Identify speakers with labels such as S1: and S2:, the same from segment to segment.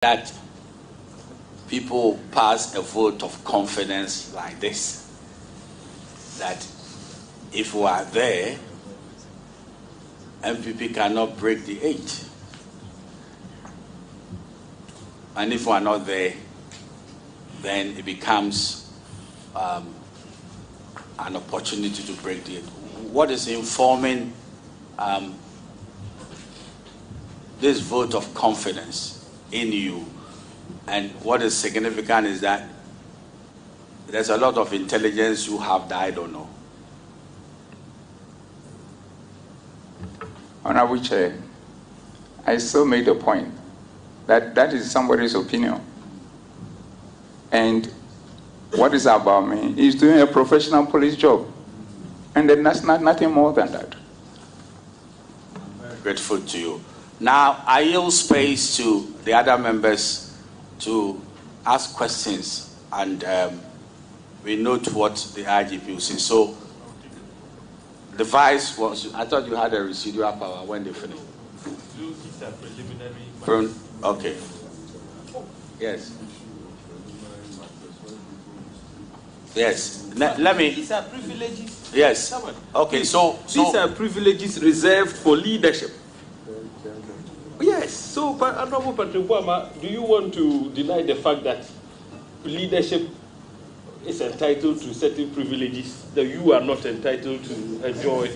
S1: that people pass a vote of confidence like this, that if we are there, MPP cannot break the 8. And if we are not there, then it becomes an opportunity to break the 8. What is informing this vote of confidence in you? And what is significant is that there's a lot of intelligence who have died or no.
S2: Honorable Chair, I still made the point that that is somebody's opinion. And what is about me is doing a professional police job. And then that's nothing more than that.
S1: Grateful to you. Now, I yield space to the other members to ask questions, and we note what the IGP will say. So, the vice was, I thought you had a residual power when they finished.
S3: These are preliminary.
S1: Okay. Yes. Yes. Let me.
S3: These are privileges.
S1: Yes. Okay. So
S3: these are privileges reserved for leadership. Yes. So, Honorable Patrick Boama, do you want to deny the fact that leadership is entitled to certain privileges that you are not entitled to enjoy?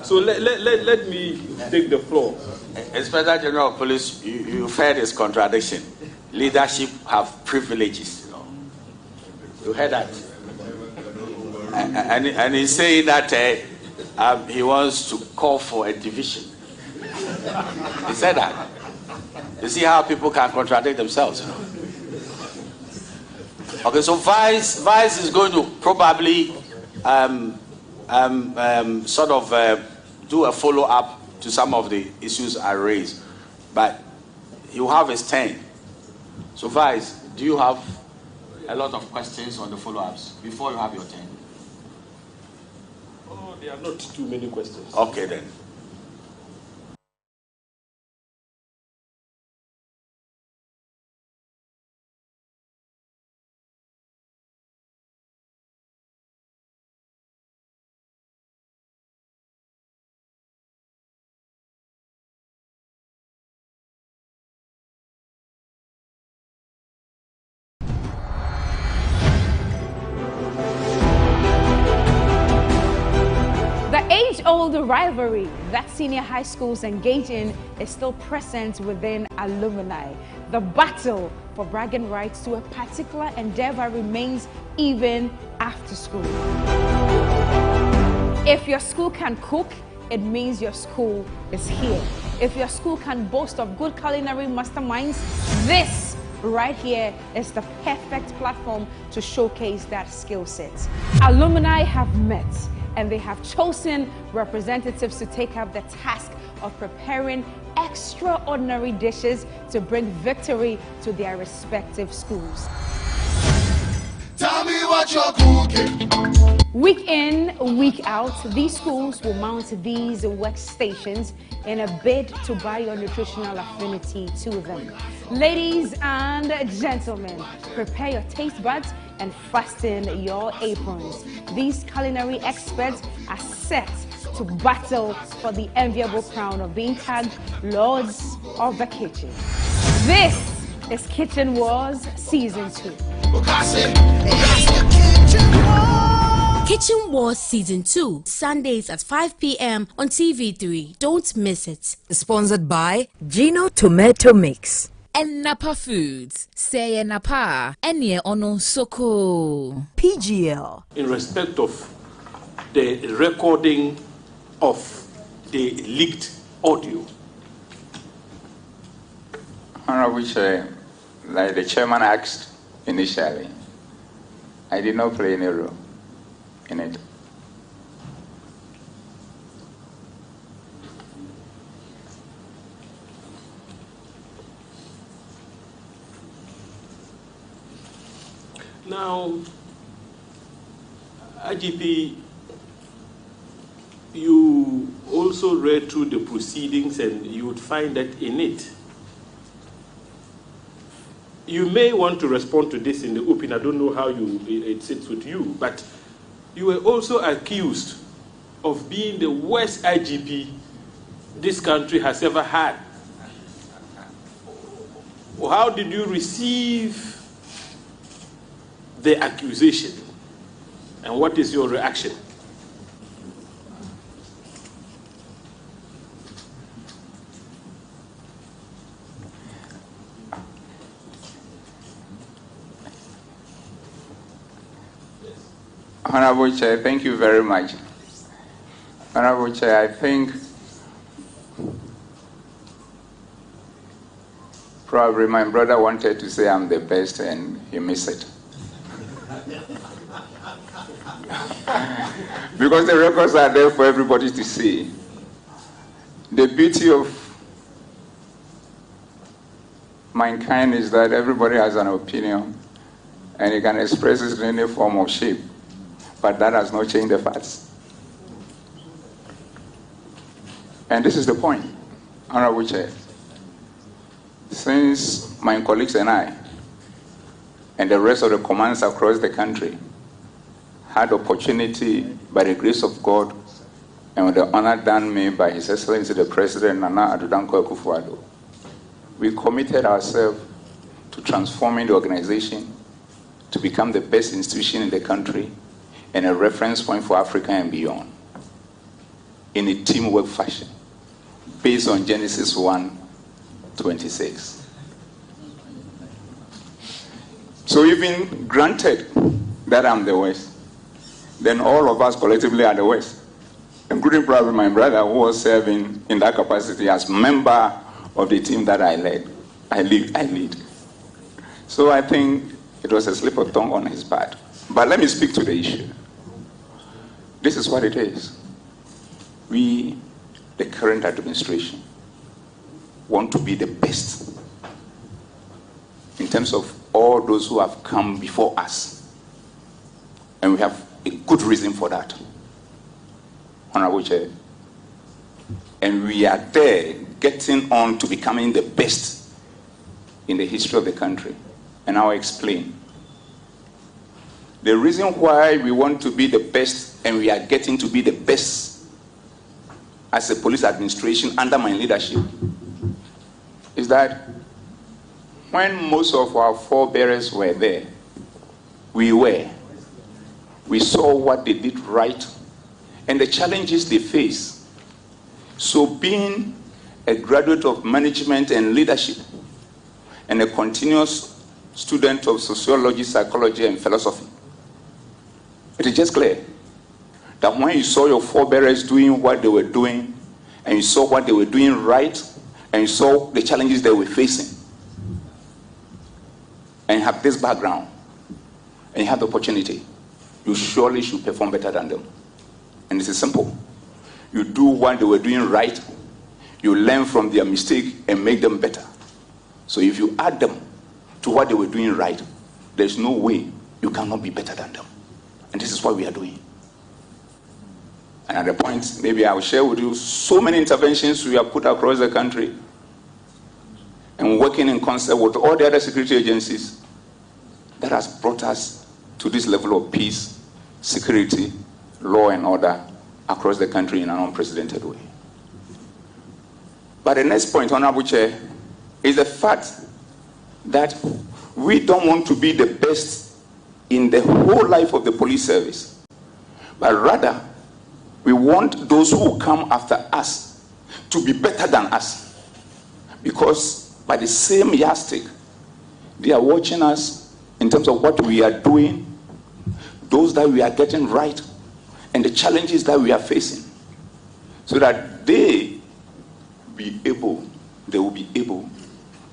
S3: So let me take the floor.
S1: Inspector General of Police, you've heard his contradiction. Leadership have privileges. You heard that? And he's saying that he wants to call for a division. He said that. You see how people can contradict themselves. Okay, so Vice is going to probably sort of do a follow-up to some of the issues I raised, but he'll have his turn. So Vice, do you have a lot of questions on the follow-ups before you have your turn?
S3: Oh, there are not too many questions.
S1: Okay then.
S4: Age-old rivalry that senior high schools engage in is still present within alumni. The battle for bragging rights to a particular endeavor remains even after school. If your school can cook, it means your school is here. If your school can boast of good culinary masterminds, this right here is the perfect platform to showcase that skill set. Alumni have met, and they have chosen representatives to take up the task of preparing extraordinary dishes to bring victory to their respective schools.
S5: Tell me what you're cooking.
S4: Week in, week out, these schools will mount these workstations in a bid to buy your nutritional affinity to them. Ladies and gentlemen, prepare your taste buds and fasten your aprons. These culinary experts are set to battle for the enviable crown of being tagged Lords of the Kitchen. This is Kitchen Wars Season 2.
S6: Kitchen Wars Season 2, Sundays at 5 p.m. on TV3. Don't miss it.
S7: Sponsored by Gino Tomato Mix
S8: and Napa Foods. Say Napa. Enye ono soko.
S7: PGL.
S3: In respect of the recording of the leaked audio.
S2: Honorable Chair, like the chairman asked initially, I did not play any role in it.
S3: Now, IGP, you also read through the proceedings and you would find that in it, you may want to respond to this in the open. I don't know how it sits with you, but you were also accused of being the worst IGP this country has ever had. How did you receive the accusation, and what is your reaction?
S2: Honorable Chair, thank you very much. Honorable Chair, I think probably my brother wanted to say I'm the best and he missed it. Because the records are there for everybody to see. The beauty of mankind is that everybody has an opinion and he can express it in any form of shape. But that has not changed the facts. And this is the point, Honorable Chair. Since my colleagues and I, and the rest of the commands across the country, had opportunity, by the grace of God, and with the honor done me by His Excellency the President, Nana Addo Dankwa Akufo-Addo, we committed ourselves to transforming the organization to become the best institution in the country and a reference point for Africa and beyond, in a teamwork fashion, based on Genesis 1:26. So even granted that I'm the worst, then all of us collectively are the worst, including probably my brother who was serving in that capacity as member of the team that I lead. So I think it was a slip of tongue on his part. But let me speak to the issue. This is what it is. We, the current administration, want to be the best in terms of all those who have come before us. And we have a good reason for that, Honorable Chair. And we are there getting on to becoming the best in the history of the country. And I'll explain. The reason why we want to be the best and we are getting to be the best as a police administration under my leadership is that when most of our forebearers were there, we saw what they did right and the challenges they face. So being a graduate of management and leadership and a continuous student of sociology, psychology, and philosophy, it is just clear that when you saw your forebearers doing what they were doing, and you saw what they were doing right, and you saw the challenges they were facing, and you have this background, and you have the opportunity, you surely should perform better than them. And this is simple. You do what they were doing right, you learn from their mistake and make them better. So if you add them to what they were doing right, there's no way you cannot be better than them. And this is what we are doing. And at the point, maybe I will share with you so many interventions we have put across the country and working in concert with all the other security agencies that has brought us to this level of peace, security, law and order across the country in an unprecedented way. But the next point, Honorable Chair, is the fact that we don't want to be the best in the whole life of the police service, but rather we want those who come after us to be better than us, because by the same yardstick they are watching us in terms of what we are doing, those that we are getting right, and the challenges that we are facing, so that they will be able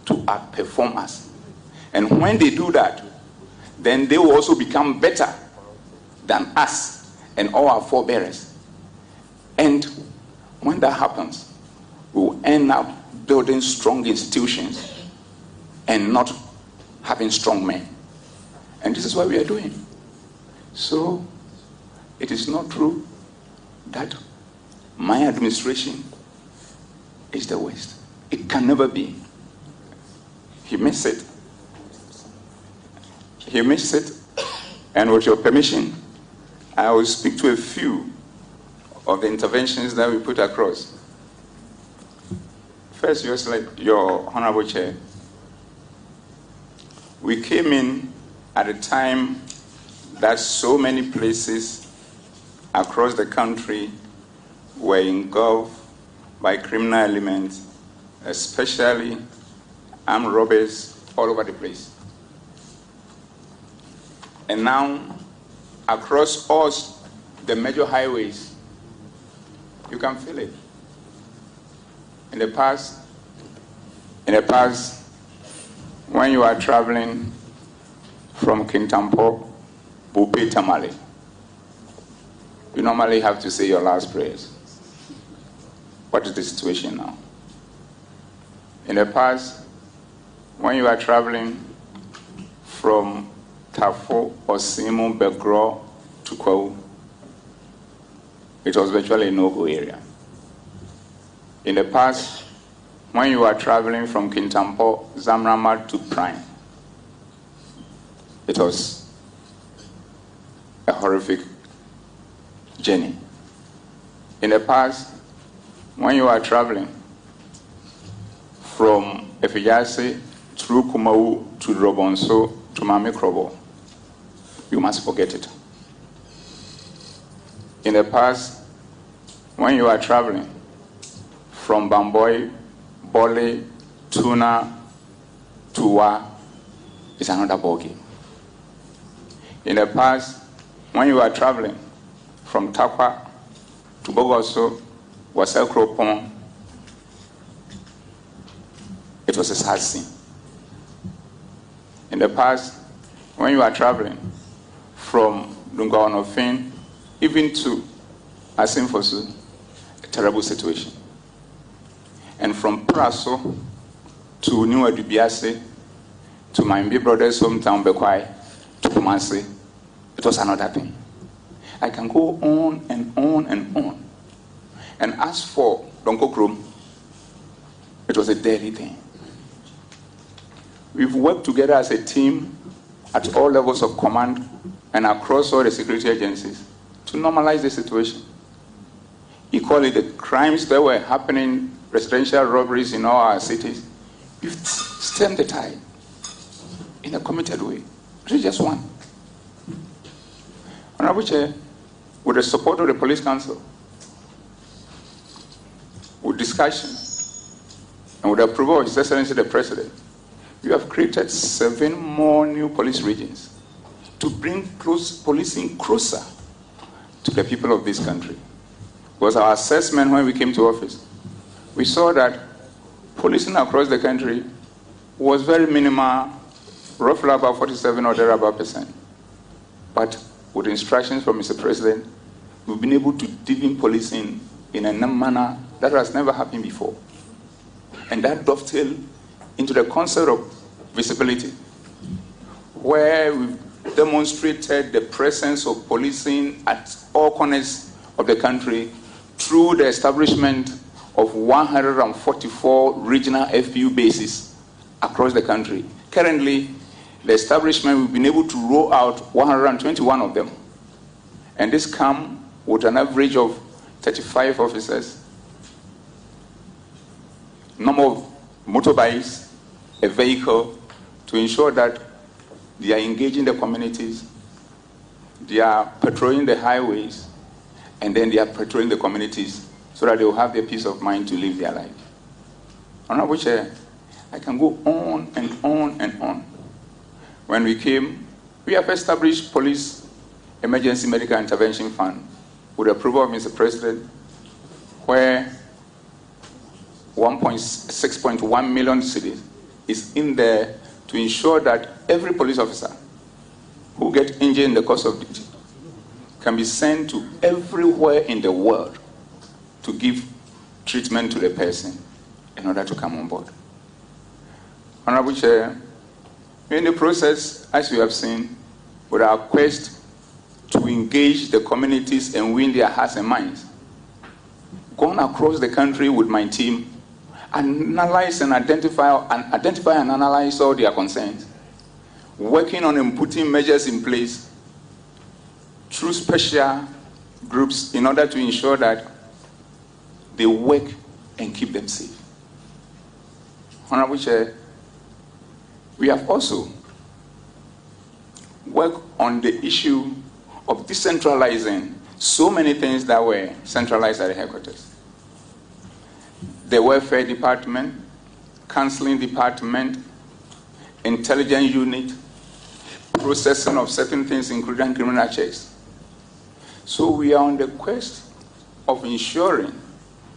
S2: to outperform us. And when they do that, then they will also become better than us and all our forebearers. And when that happens, we will end up building strong institutions and not having strong men. And this is what we are doing. So it is not true that my administration is the worst. It can never be. He missed it. he missed it, and with your permission, I will speak to a few of the interventions that we put across. First, your Honorable Chair, we came in at a time that so many places across the country were engulfed by criminal elements, especially armed robbers all over the place. And now, across all the major highways, you can feel it. In the past, when you are traveling from Kintampo, Bupe, Tamale, you normally have to say your last prayers. What is the situation now? In the past, when you are traveling from Tafo or Simu, Begro to Kwau, it was virtually a no-go area. In the past, when you are traveling from Kintampo, Zamrama to Prime, it was a horrific journey. In the past, when you are traveling from Efijase through Kumau to Robonso to Mamikrobo, you must forget it. In the past, when you are traveling from Bamboy, Bole, Tuna, Tuwa, it's another ballgame. In the past, when you are traveling from Takwa to Bogoso, Wasel Kropon, it was a sad scene. In the past, when you are traveling from Lungaonofin, even to Asimfosu, a terrible situation. And from Praso to New Adubiase, to my big brother's hometown, Bekwai, to Kumasi, it was another thing. I can go on and on and on. And as for Donkokrom, it was a daily thing. We've worked together as a team at all levels of command and across all the security agencies to normalize the situation. Equally, the crimes that were happening, residential robberies in all our cities, we've stemmed the tide in a committed way. It is just one. Honorable Chair, with the support of the Police Council, with discussion, and with the approval of His Excellency the President, we have created 7 more new police regions to bring policing closer to the people of this country. Because our assessment when we came to office, we saw that policing across the country was very minimal, roughly about 47 or thereabout %. But with instructions from Mr. President, we've been able to deepen policing in a manner that has never happened before. And that dovetailed into the concept of visibility, where we've demonstrated the presence of policing at all corners of the country through the establishment of 144 regional FPU bases across the country. Currently, the establishment, we've been able to roll out 121 of them. And this comes with an average of 35 officers, number of motorbikes, a vehicle, to ensure that they are engaging the communities, they are patrolling the highways, and then they are patrolling the communities so that they will have their peace of mind to live their life. Honorable Chair, I can go on and on and on. When we came, we have established Police Emergency Medical Intervention Fund with the approval of Mr. President, where 6.1 million cedis is in there to ensure that every police officer who gets injured in the course of duty can be sent to everywhere in the world to give treatment to the person in order to come on board. Honorable Chair, in the process, as you have seen, with our quest to engage the communities and win their hearts and minds, gone across the country with my team, analyze and identify and analyze all their concerns. working on putting measures in place through special groups in order to ensure that they work and keep them safe. Honorable Chair, we have also worked on the issue of decentralizing so many things that were centralized at the headquarters. The welfare department, counseling department, intelligence unit, processing of certain things, including criminal checks. So we are on the quest of ensuring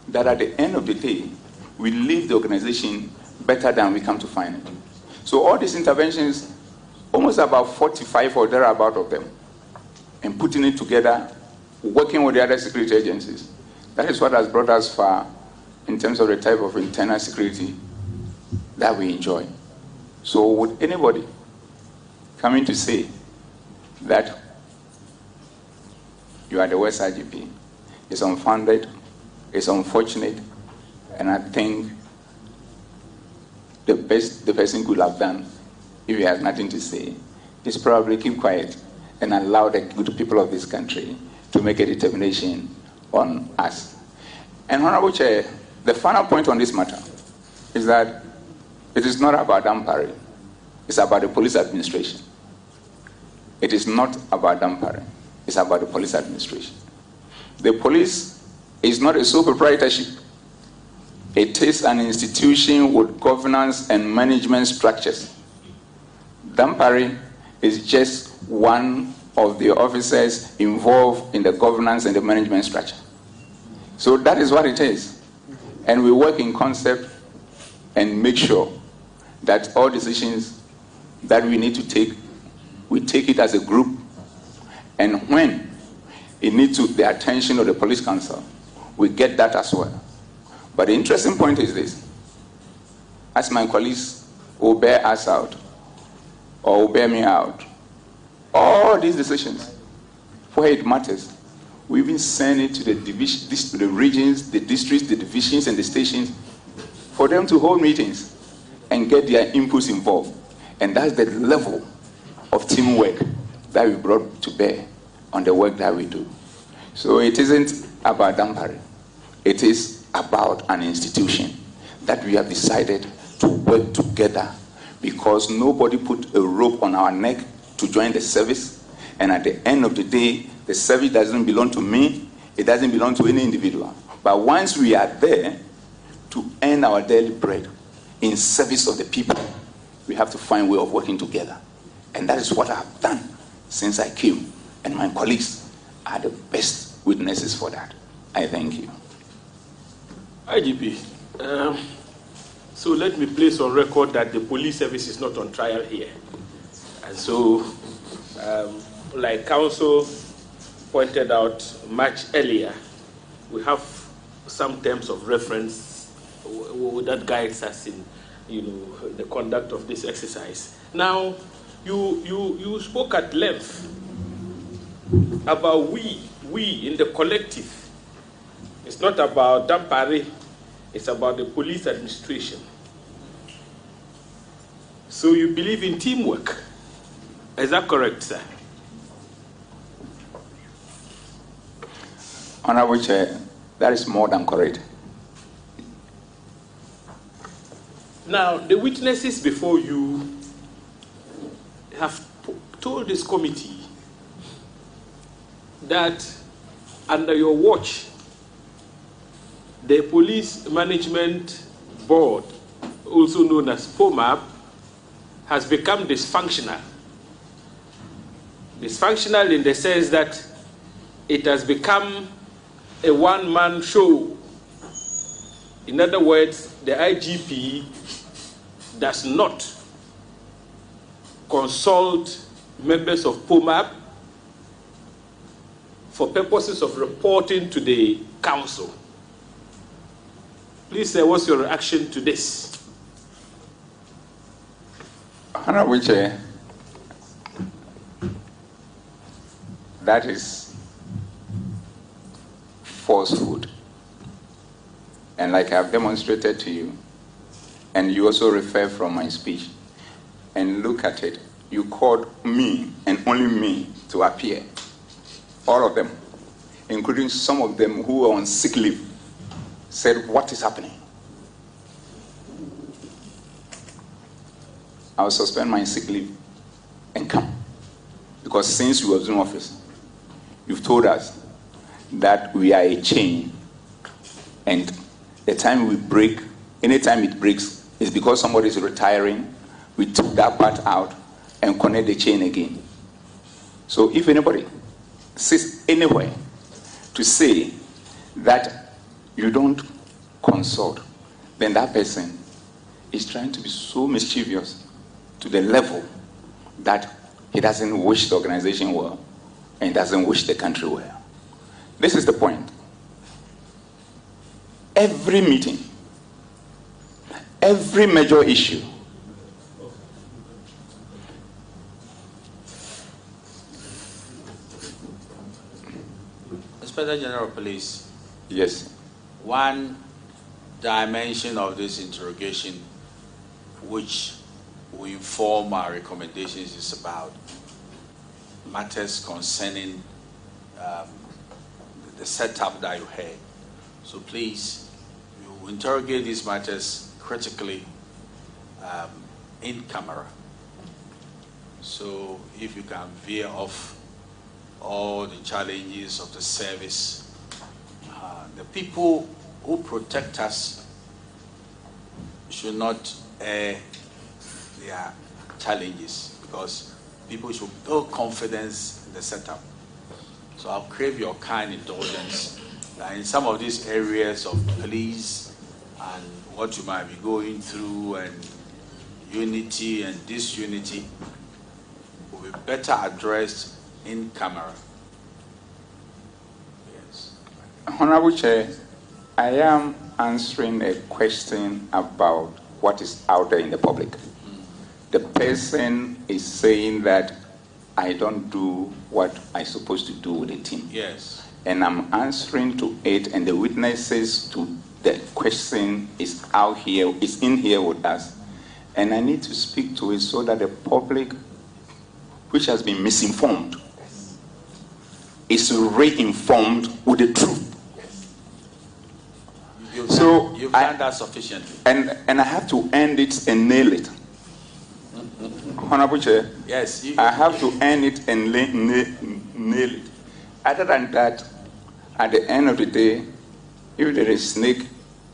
S2: that at the end of the day, we leave the organization better than we come to find it. So all these interventions, almost about 45 or thereabout of them, and putting it together, working with the other security agencies, that is what has brought us far in terms of the type of internal security that we enjoy. So would anybody coming to say that you are the West IGP, it's unfounded, it's unfortunate, and I think the best the person could have done, if he has nothing to say, is probably keep quiet and allow the good people of this country to make a determination on us. And Honorable Chair, the final point on this matter is that it is not about Dampare, it's about the police administration. It is not about Dampare, it's about the police administration. The police is not a sole proprietorship. It is an institution with governance and management structures. Dampare is just one of the officers involved in the governance and the management structure. So that is what it is. And we work in concept and make sure that all decisions that we need to take, we take it as a group. And when it needs the attention of the police council, we get that as well. But the interesting point is this. As my colleagues will bear us out, or will bear me out, all these decisions, where it matters, we even send it to the the regions, the districts, the divisions, and the stations for them to hold meetings and get their inputs involved. And that's the level of teamwork that we brought to bear on the work that we do. So it isn't about Dampare. It is about an institution that we have decided to work together because nobody put a rope on our neck to join the service. And at the end of the day, the service doesn't belong to me. It doesn't belong to any individual. But once we are there to earn our daily bread in service of the people, we have to find a way of working together. And that is what I have done since I came. And my colleagues are the best witnesses for that. I thank you.
S3: IGP, so let me place on record that the police service is not on trial here. And so, like counsel pointed out much earlier, we have some terms of reference that guides us in, the conduct of this exercise. Now, you spoke at length about we in the collective. It's not about Dampare, it's about the police administration. So you believe in teamwork. Is that correct, sir?
S2: Honorable Chair, that is more than correct.
S3: Now, the witnesses before you have told this committee that under your watch, the Police Management Board, also known as POMAB, has become dysfunctional. Dysfunctional in the sense that it has become a one-man show. In other words, the IGP does not consult members of POMAB for purposes of reporting to the council. Please say, what's your reaction to this?
S2: Honorable Chair, that is falsehood. And like I've demonstrated to you, and you also refer from my speech, and look at it, you called me and only me to appear. All of them, including some of them who were on sick leave, said, what is happening? I will suspend my sick leave and come. Because since you were in office, you've told us that we are a chain. And the time we break, anytime it breaks, is because somebody is retiring. We took that part out and connect the chain again. So if anybody sits anywhere to say that you don't consult, then that person is trying to be so mischievous to the level that he doesn't wish the organization well and doesn't wish the country well. This is the point. Every meeting, every major issue,
S1: Inspector General of Police.
S2: yes,
S1: One dimension of this interrogation, which we inform our recommendations, is about matters concerning the setup that you had. So please, you interrogate these matters critically in camera. So if you can veer off all the challenges of the service, the people who protect us should not air their challenges, because people should build confidence in the setup. So I'll crave your kind indulgence that in some of these areas of police and what you might be going through and unity and disunity will be better addressed in camera. Yes.
S2: Honorable Chair, I am answering a question about what is out there in the public. The person is saying that I don't do what I'm supposed to do with the team.
S1: Yes.
S2: And I'm answering to it, and the witnesses to the question is out here, is in here with us. And I need to speak to it so that the public, which has been misinformed, is re-informed with the truth.
S1: You've
S2: So
S1: done that sufficiently.
S2: And I have to end it and nail it. Honorable Chair,
S1: Yes.
S2: I have to end it and nail it. Other than that, at the end of the day, if there is snake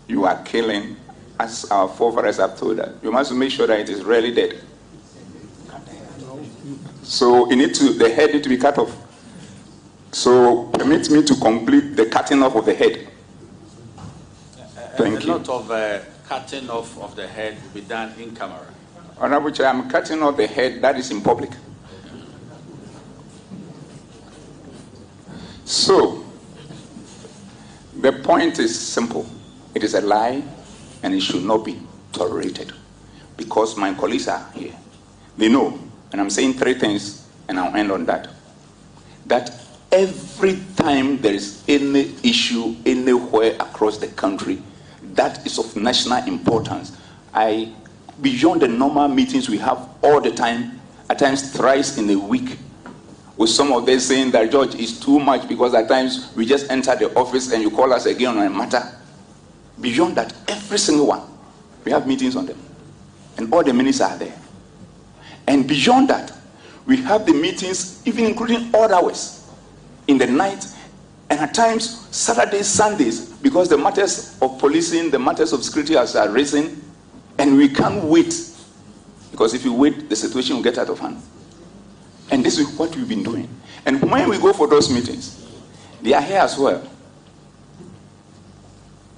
S2: you are killing, as our forefathers have told us, you must make sure that it is really dead. So the head needs to be cut off. So permit me to complete the cutting off of the head. Thank you.
S1: A lot of cutting off of the head will be done in camera.
S2: Honorable Chair, I'm cutting off the head that is in public. So, the point is simple. It is a lie, and it should not be tolerated. Because my colleagues are here. They know, and I'm saying three things, and I'll end on that. That every time there is any issue anywhere across the country that is of national importance, beyond the normal meetings we have all the time, at times thrice in a week, with some of them saying that, George, is too much because at times we just enter the office and you call us again on a matter. Beyond that, every single one, we have meetings on them. And all the ministers are there. And beyond that, we have the meetings, even including odd hours, in the night, and at times Saturdays, Sundays, because the matters of policing, the matters of security has arisen, and we can't wait. Because if you wait, the situation will get out of hand. And this is what we've been doing. And when we go for those meetings, they are here as well.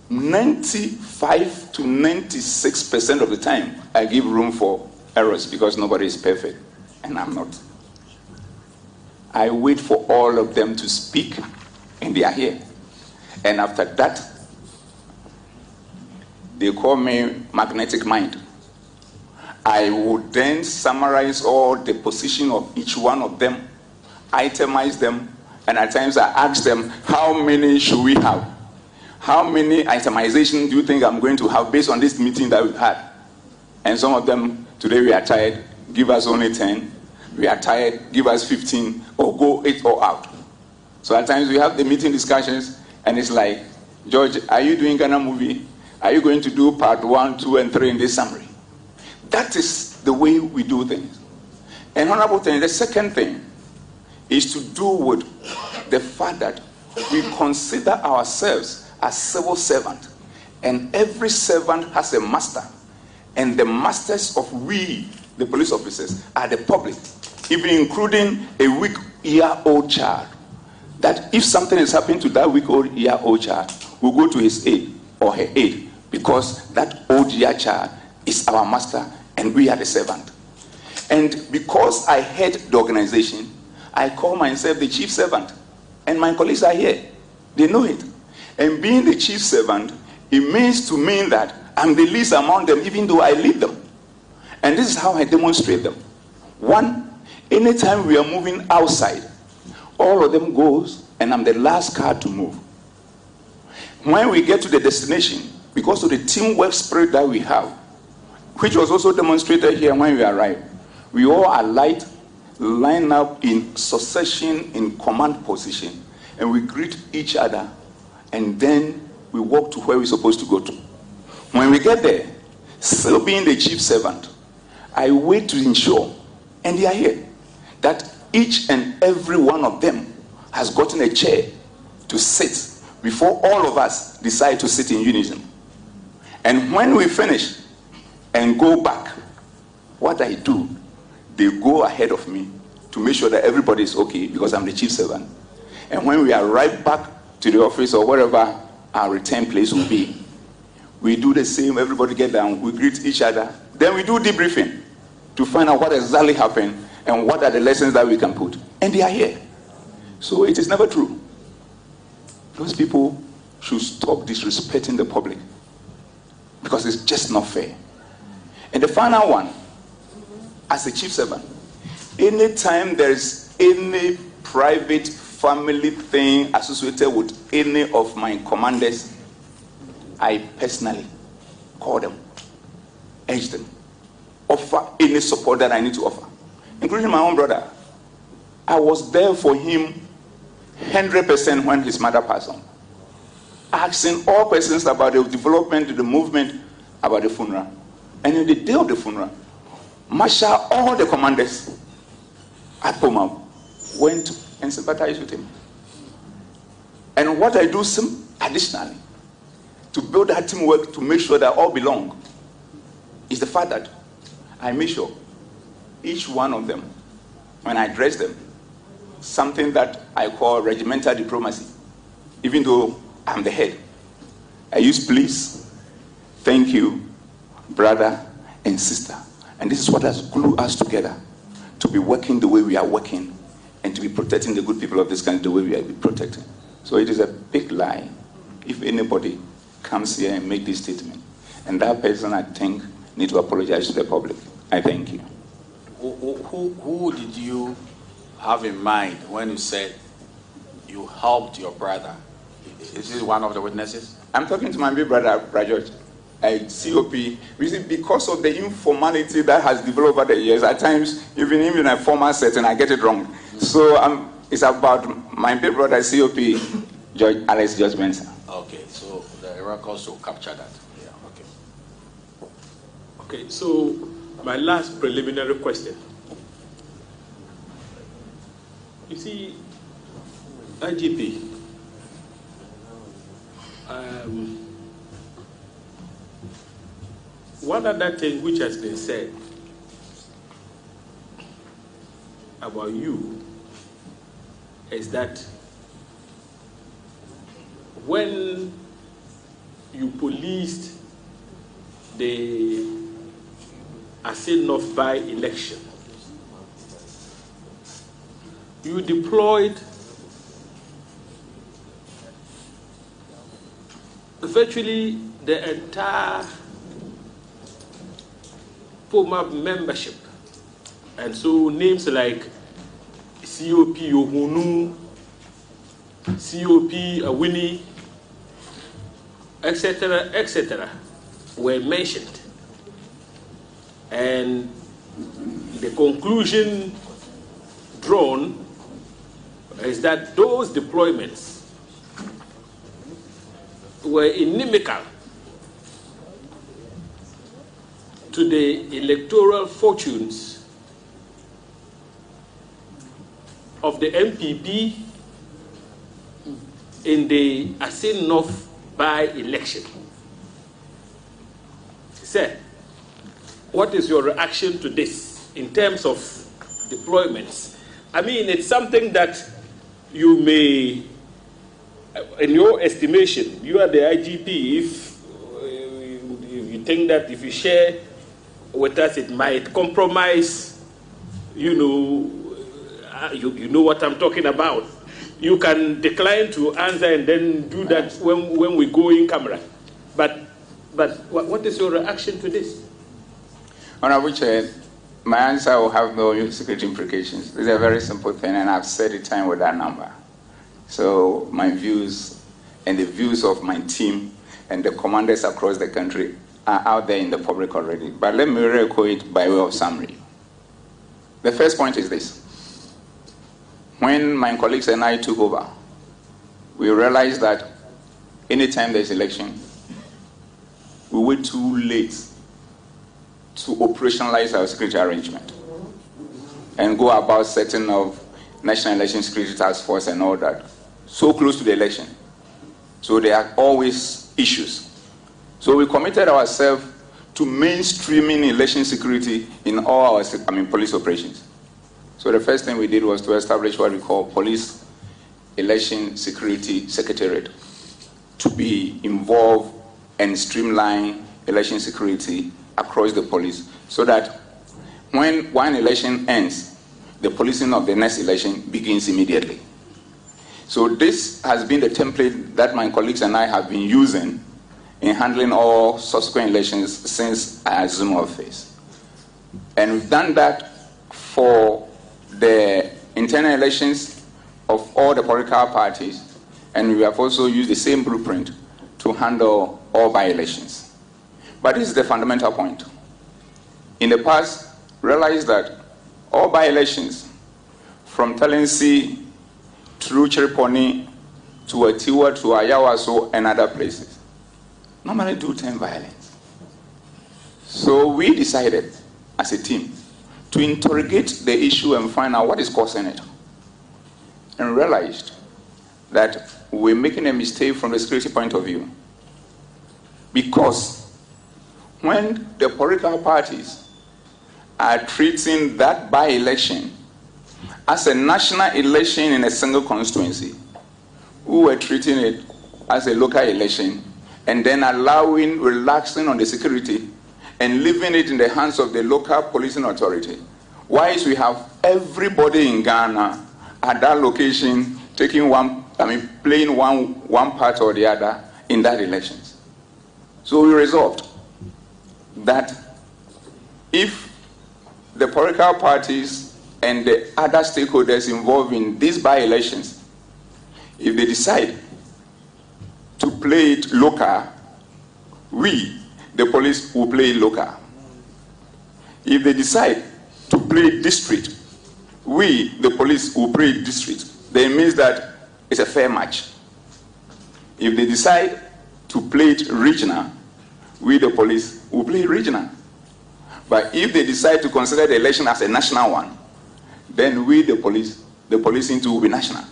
S2: 95 to 96% of the time, I give room for errors because nobody is perfect, and I'm not. I wait for all of them to speak, and they are here. And after that, they call me magnetic mind. I would then summarize all the position of each one of them, itemize them, and at times I ask them, how many should we have? How many itemization do you think I'm going to have based on this meeting that we've had? And some of them, today we are tired, give us only 10. we are tired, give us 15 or go 8 or out. So at times we have the meeting discussions and it's like, George, are you doing Ghana movie? Are you going to do part 1, 2, and 3 in this summary? That is the way we do things. And honorable thing, the second thing is to do with the fact that we consider ourselves as civil servants, and every servant has a master, and the masters of we, the police officers, are the public, even including a week-year-old child. That if something is happening to that week-year-old child, we'll go to his aid or her aid, because that old-year child is our master and we are the servant. And because I head the organization, I call myself the chief servant. And my colleagues are here. They know it. And being the chief servant, it means to me that I'm the least among them, even though I lead them. And this is how I demonstrate them. One, anytime we are moving outside, all of them goes, and I'm the last car to move. When we get to the destination, because of the teamwork spirit that we have, which was also demonstrated here when we arrived, we all alight, line up in succession in command position, and we greet each other, and then we walk to where we're supposed to go to. When we get there, still being the chief servant, I wait to ensure, and they are here, that each and every one of them has gotten a chair to sit before all of us decide to sit in unison. And when we finish and go back, what I do, they go ahead of me to make sure that everybody is okay, because I'm the chief servant. And when we arrive back to the office or wherever our return place will be, we do the same. Everybody get down, we greet each other, then we do debriefing to find out what exactly happened and what are the lessons that we can put. And they are here. So it is never true. Those people should stop disrespecting the public, because it's just not fair. And the final one, as a chief servant, anytime there is any private family thing associated with any of my commanders, I personally call them, urge them, offer any support that I need to offer, including my own brother. I was there for him 100% when his mother passed on, asking all questions about the development, the movement, about the funeral. And on the day of the funeral, marshal all the commanders at Poma went and sympathized with him. And what I do additionally to build that teamwork, to make sure that all belong, is the fact that I make sure each one of them, when I address them, something that I call regimental diplomacy, even though I'm the head, I use please, thank you, brother and sister. And this is what has glued us together to be working the way we are working and to be protecting the good people of this country the way we are protecting. So it is a big lie if anybody comes here and make this statement. And that person, I think, need to apologize to the public. I thank you.
S1: Who did you have in mind when you said you helped your brother? Is this one of the witnesses?
S2: I'm talking to my big brother, Rajot. COP, because of the informality that has developed over the years, at times, even in a formal setting, I get it wrong. Mm-hmm. So it's about my big brother, COP, Alex George Benson.
S1: Okay, so the records will capture that. Yeah, okay.
S3: Okay, so my last preliminary question. You see, IGP, one other thing which has been said about you is that when you policed the Assin North by-election, you deployed virtually the entire POMAB membership. And so names like COP Yohunu, COP Awini, etc., were mentioned. And the conclusion drawn is that those deployments were inimical to the electoral fortunes of the MPP in the Asin North by-election. Sir, what is your reaction to this in terms of deployments? I mean, it's something that you may, in your estimation, you are the IGP, if you think that if you share with us, it might compromise, you know what I'm talking about. You can decline to answer and then do that when we go in camera. But what is your reaction to this?
S2: Honorable Chair, my answer will have no security implications. It's a very simple thing, and I've said it time with that number. So my views and the views of my team and the commanders across the country are out there in the public already. But let me recall it by way of summary. The first point is this. When my colleagues and I took over, we realized that anytime there's election, we were too late to operationalize our security arrangement and go about setting of National Election Security Task Force and all that, so close to the election. So there are always issues. So we committed ourselves to mainstreaming election security in all our police operations. So the first thing we did was to establish what we call Police Election Security Secretariat to be involved and streamline election security across the police, so that when one election ends, the policing of the next election begins immediately. So this has been the template that my colleagues and I have been using in handling all subsequent elections since I assumed office. And we've done that for the internal elections of all the political parties, and we have also used the same blueprint to handle all by-elections. But this is the fundamental point. In the past, realize that all by-elections, from Talensi through Cheriponi to Atiwa to Ayawaso and other places, normally do turn violence. So we decided as a team to interrogate the issue and find out what is causing it. And realized that we're making a mistake from the security point of view. Because when the political parties are treating that by-election as a national election in a single constituency, we were treating it as a local election and then relaxing on the security and leaving it in the hands of the local policing authority. Whilst we have everybody in Ghana at that location playing one part or the other in that elections. So we resolved that if the political parties and the other stakeholders involved in these by-elections, if they decide to play it local, we, the police, will play it local. If they decide to play district, we, the police, will play district. Then it means that it's a fair match. If they decide to play it regional, we, the police, will play regional. But if they decide to consider the election as a national one, then we, the policing too, will be national.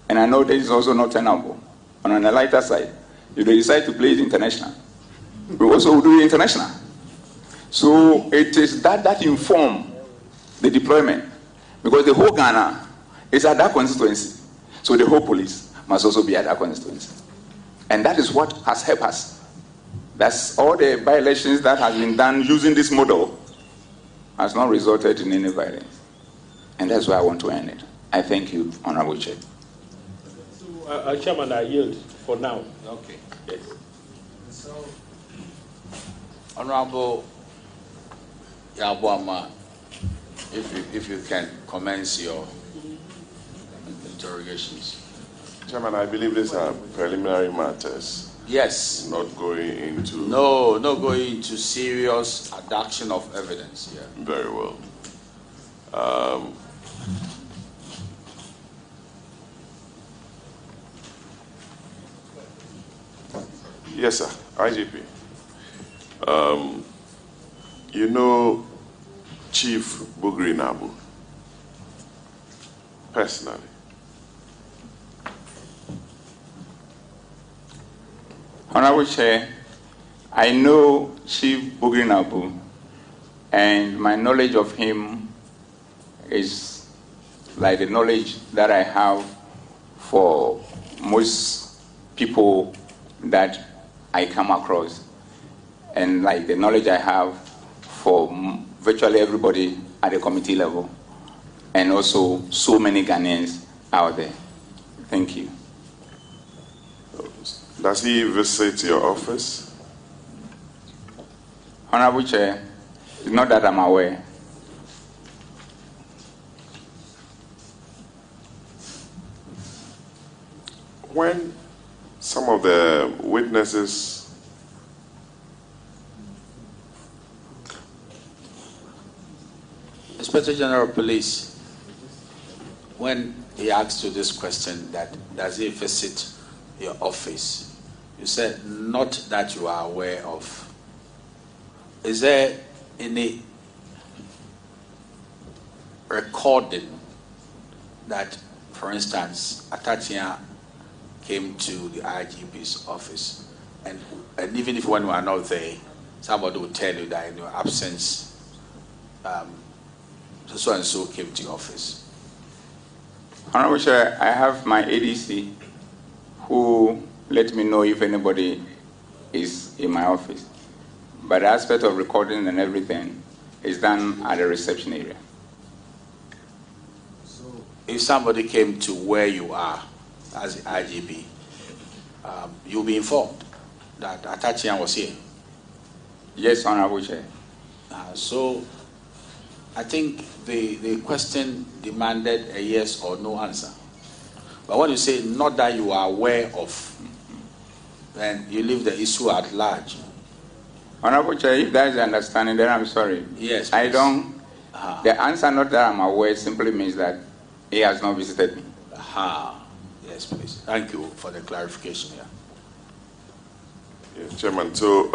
S2: And I know this is also not tenable. And on the lighter side, if they decide to play it international, we also will do it international. So it is that informs the deployment. Because the whole Ghana is at that constituency. So the whole police must also be at that constituency. And that is what has helped us. That's all the by-elections that has been done using this model has not resulted in any violence. And that's why I want to end it. I thank you, Honorable Chair.
S3: So, Chairman, I yield for now.
S1: Okay.
S3: Yes.
S1: So, Honorable Yabuama, if you can commence your interrogations.
S9: Chairman, I believe these are preliminary matters.
S1: Yes.
S9: Not going into...
S1: No, not going into serious adduction of evidence here.
S9: Very well. Yes, sir. IGP. You know Chief Bugri Nabu personally.
S2: Honorable Chair, I know Chief Bugri Nabu, and my knowledge of him is like the knowledge that I have for most people that I come across, and like the knowledge I have for virtually everybody at the committee level, and also so many Ghanaians out there. Thank you.
S9: Does he visit your office?
S2: Honorable Chair, it's not that I'm aware.
S9: When some of the witnesses
S1: Inspector General of Police, when he asked you this question, that does he visit your office, you said not that you are aware of. Is there any recording that, for instance, Atatia came to the IGP's office, and even if when we are not there, somebody will tell you that in your absence, so and so came to your office?
S2: Honorable Chair, I have my ADC who let me know if anybody is in my office. But the aspect of recording and everything is done at the reception area.
S1: So if somebody came to where you are as the IGP, you'll be informed that Atachian was here?
S2: Yes, Honorable Chair.
S1: So I think the question demanded a yes or no answer. But when you say not that you are aware of, then you leave the issue at large.
S2: Honorable Chair, if that is the understanding, then I'm sorry.
S1: Yes,
S2: I
S1: please.
S2: don't. The answer, not that I'm aware, simply means that he has not visited me.
S1: Yes, please. Thank you for the clarification here.
S9: Yes, Chairman. So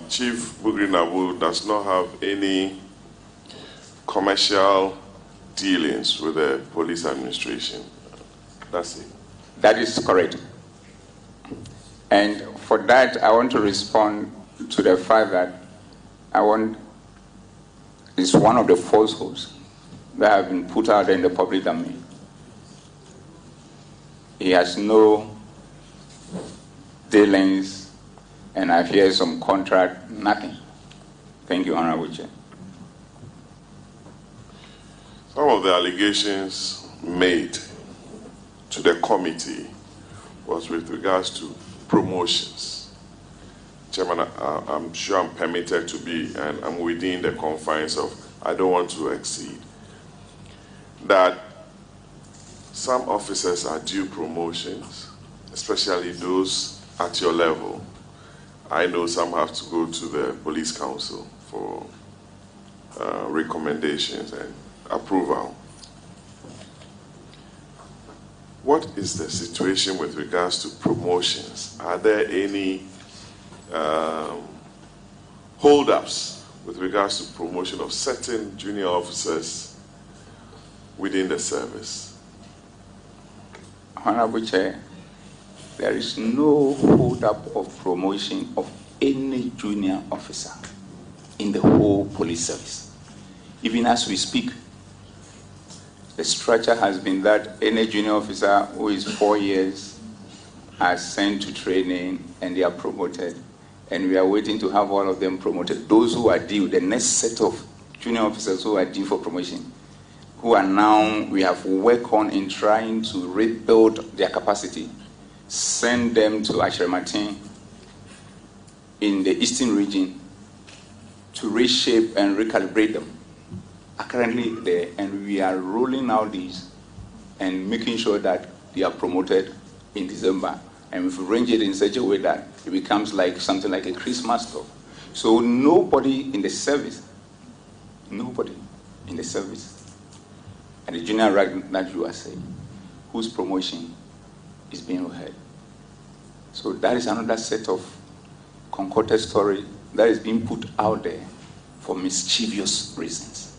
S9: Chief Bugri Nabu does not have any commercial dealings with the police administration. That's it.
S2: That is correct. And for that, I want to respond to the fact that it's one of the falsehoods that have been put out in the public domain. He has no dealings, and I hear some contract, nothing. Thank you, Honorable Chair.
S9: Some of the allegations made to the committee was with regards to promotions. Chairman, I'm sure I'm permitted to be, and I'm within the confines of, I don't want to exceed, that some officers are due promotions, especially those at your level. I know some have to go to the police council for recommendations and approval. What is the situation with regards to promotions? Are there any hold-ups with regards to promotion of certain junior officers within the service?
S2: Honorable Chair, there is no hold-up of promotion of any junior officer in the whole police service. Even as we speak, the structure has been that any junior officer who is 4 years are sent to training and they are promoted. And we are waiting to have all of them promoted. Those who are due, the next set of junior officers who are due for promotion, who are now, we have worked on in trying to rebuild their capacity, send them to Ashremartin in the eastern region to reshape and recalibrate them. Are currently there, and we are rolling out these and making sure that they are promoted in December. And we've arranged it in such a way that it becomes like something like a Christmas stuff. So nobody in the service, at the junior rank that you are saying, whose promotion is being held. So that is another set of concocted story that is being put out there for mischievous reasons.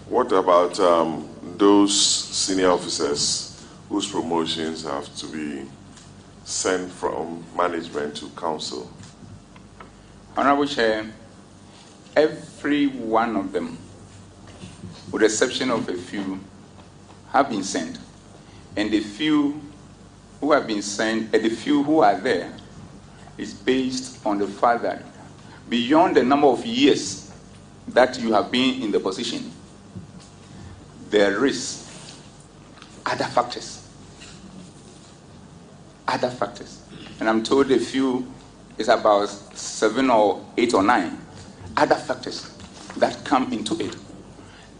S9: What about those senior officers whose promotions have to be sent from management to council?
S2: Honorable Chair, every one of them, with the exception of a few, have been sent. And the few who have been sent, and the few who are there, is based on the fact that beyond the number of years that you have been in the position, there is other factors. Other factors. And I'm told a few is about 7 or 8 or 9 other factors that come into it.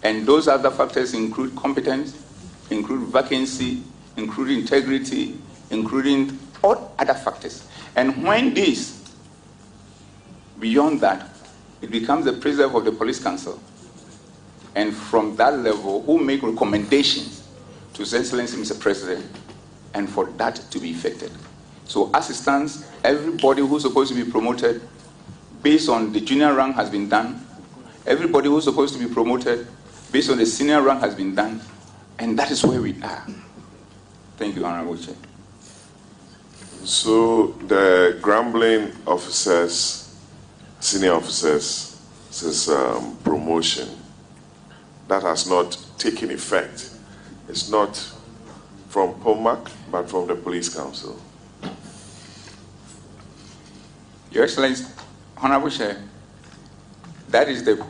S2: And those other factors include competence, include vacancy, include integrity, including all other factors. And when this, beyond that, it becomes the preserve of the police council. And from that level, who make recommendations to His Excellency Mr. President, and for that to be effected. So as it stands, everybody who's supposed to be promoted based on the junior rank has been done. Everybody who's supposed to be promoted based on the senior rank has been done. And that is where we are. Thank you, Honorable Chair.
S9: So the grumbling officers, senior officers, since promotion, that has not taken effect. It's not from POMAC, but from the Police Council.
S2: Your Excellency, Honorable Chair, that is the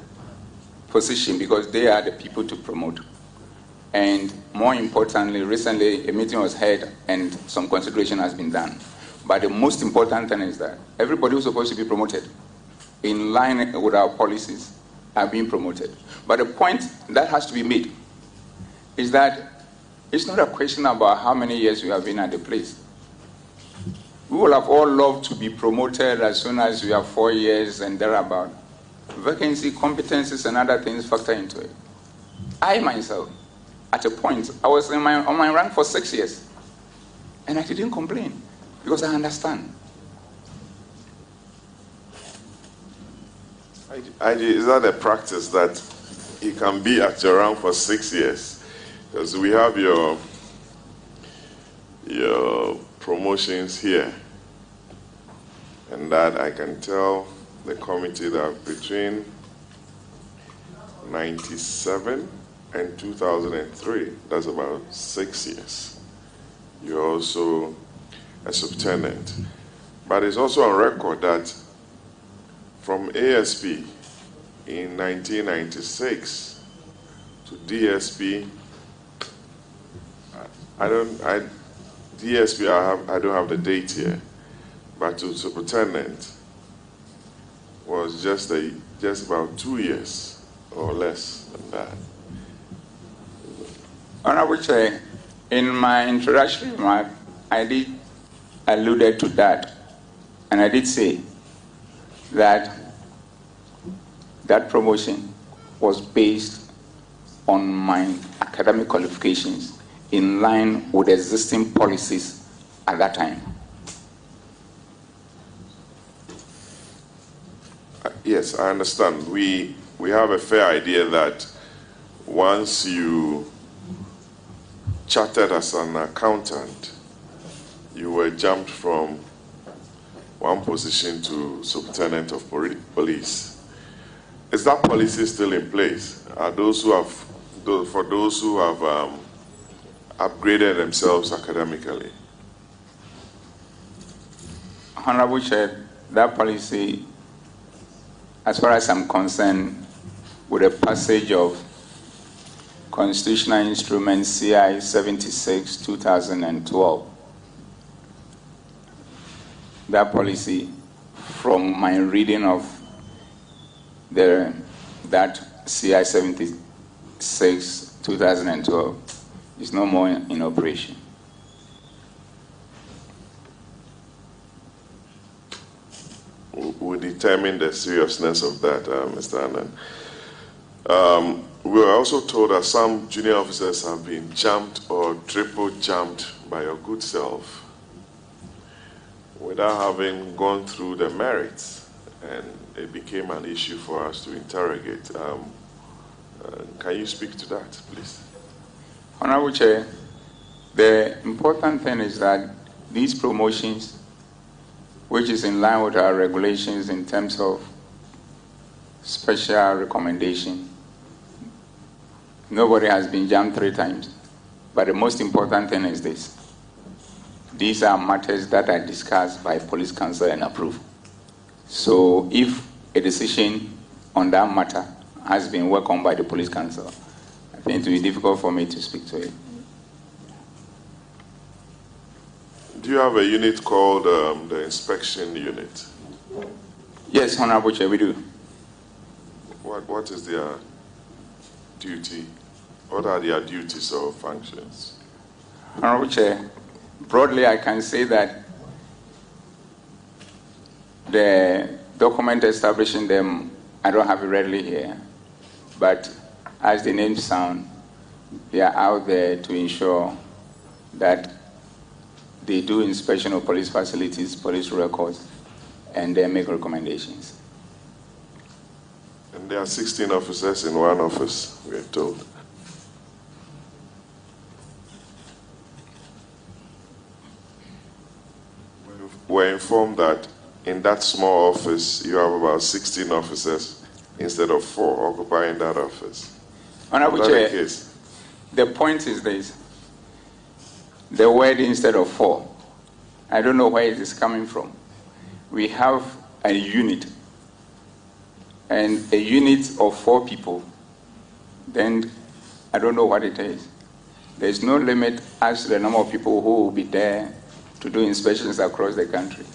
S2: position because they are the people to promote. And more importantly, recently a meeting was held and some consideration has been done. But the most important thing is that everybody who's supposed to be promoted in line with our policies are being promoted. But the point that has to be made is that it's not a question about how many years you have been at the place. We will have all loved to be promoted as soon as we have 4 years and thereabout. Vacancy, competencies, and other things factor into it. I myself, at a point, I was on my rank for 6 years. And I didn't complain because I understand.
S9: Is that a practice that you can be at your rank for 6 years? Because we have your promotions here. And that I can tell the committee that between 97 and 2003, that's about 6 years. You're also a subtenant. But it's also on record that from ASP in 1996 to DSP, I don't have the date here, but to superintendent was just about 2 years or less than that.
S2: Honorable Chair, in my introductory remark, I did alluded to that, and I did say that that promotion was based on my academic qualifications in line with existing policies at that time.
S9: Yes, I understand. We have a fair idea that once you chartered as an accountant, you were jumped from one position to subtenant of police. Is that policy still in place? Are those who have, for those who have upgraded themselves academically?
S2: Honorable Chair, that policy, as far as I'm concerned, with the passage of Constitutional Instrument CI 76, 2012, that policy, from my reading of that CI 76, 2012, is no more in operation.
S9: We determine the seriousness of that, Mr. Annan. We were also told that some junior officers have been jumped or triple jumped by your good self. without having gone through the merits, and it became an issue for us to interrogate. Can you speak to that, please?
S2: Honorable Chair, the important thing is that these promotions, which is in line with our regulations in terms of special recommendation, nobody has been jammed 3 times. But the most important thing is this. These are matters that are discussed by Police Council and approved. So if a decision on that matter has been welcomed by the Police Council, I think it will be difficult for me to speak to it.
S9: Do you have a unit called the inspection unit?
S2: Yes, Honorable Chair, we do.
S9: What is their duty? What are their duties or functions?
S2: Honorable Chair, broadly I can say that the document establishing them, I don't have it readily here, but as the name sound, they are out there to ensure that they do inspection of police facilities, police records, and they make recommendations.
S9: And there are 16 officers in one office, we are told. We're informed that in that small office, you have about 16 officers instead of 4 occupying that office.
S2: Honorable Chair, the point is this. The word instead of 4. I don't know where it is coming from. We have a unit, and a unit of 4 people, then I don't know what it is. There's no limit as to the number of people who will be there to do inspections across the country.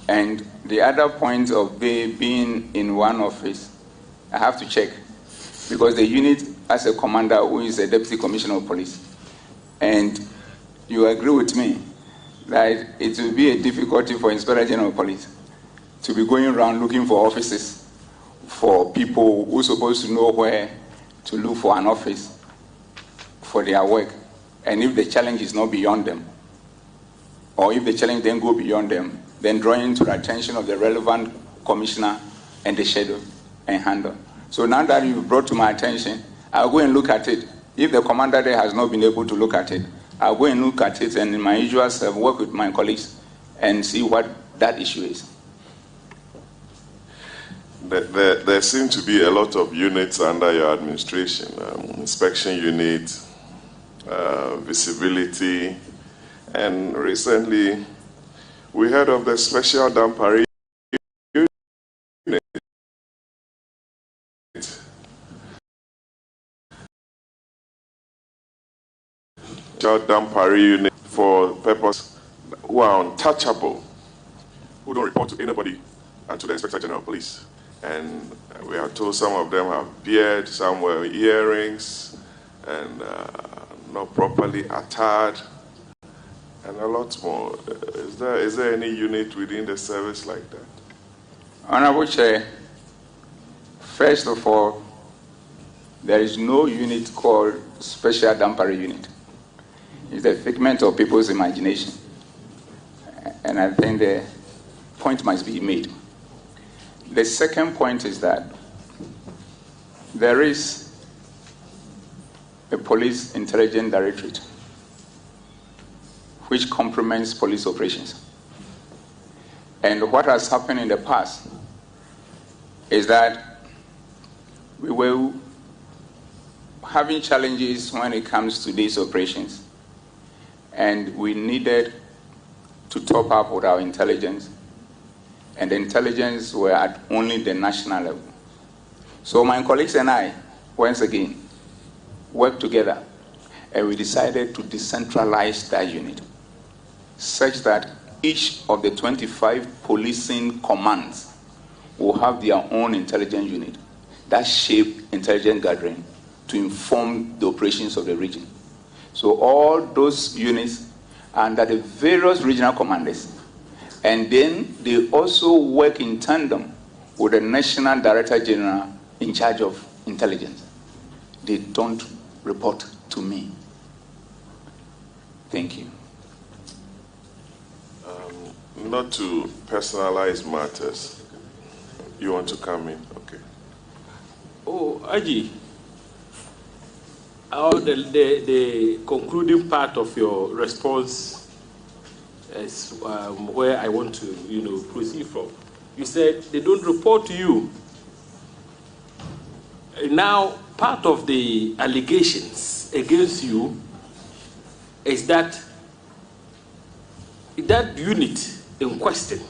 S2: And the other point of being in one office, I have to check, because the unit has a commander who is a deputy commissioner of police. And you agree with me that it will be a difficulty for Inspector General of Police to be going around looking for offices for people who are supposed to know where to look for an office for their work. And if the challenge is not beyond them, or if the challenge then go beyond them, then drawing to the attention of the relevant commissioner and the schedule and handle. So now that you've brought to my attention, I'll go and look at it. If the commander there has not been able to look at it, I'll go and look at it and in my usual self work with my colleagues and see what that issue is.
S9: There seem to be a lot of units under your administration. Inspection unit, visibility, and recently we heard of the special Dampari unit. Special Dampari unit for purpose who are untouchable, who don't report to anybody and to the Inspector General of Police. And we are told some of them have beard, some wear earrings, and not properly attired, and a lot more. Is there any unit within the service like that?
S2: Honorable Chair, first of all, there is no unit called Special Dampari Unit. It's a figment of people's imagination. And I think the point must be made. The second point is that there is a police intelligence directorate which complements police operations. And what has happened in the past is that we were having challenges when it comes to these operations, and we needed to top up with our intelligence, and the intelligence were at only the national level. So my colleagues and I, once again, worked together, and we decided to decentralize that unit such that each of the 25 policing commands will have their own intelligence unit that shape intelligence gathering to inform the operations of the region. So all those units are under the various regional commanders, and then they also work in tandem with the National Director General in charge of intelligence. They don't report to me. Thank you.
S9: not to personalize matters. You want to come in? Okay.
S3: Oh, Aji, the concluding part of your response is where I want to, proceed from. You said they don't report to you. Now, part of the allegations against you is that unit in question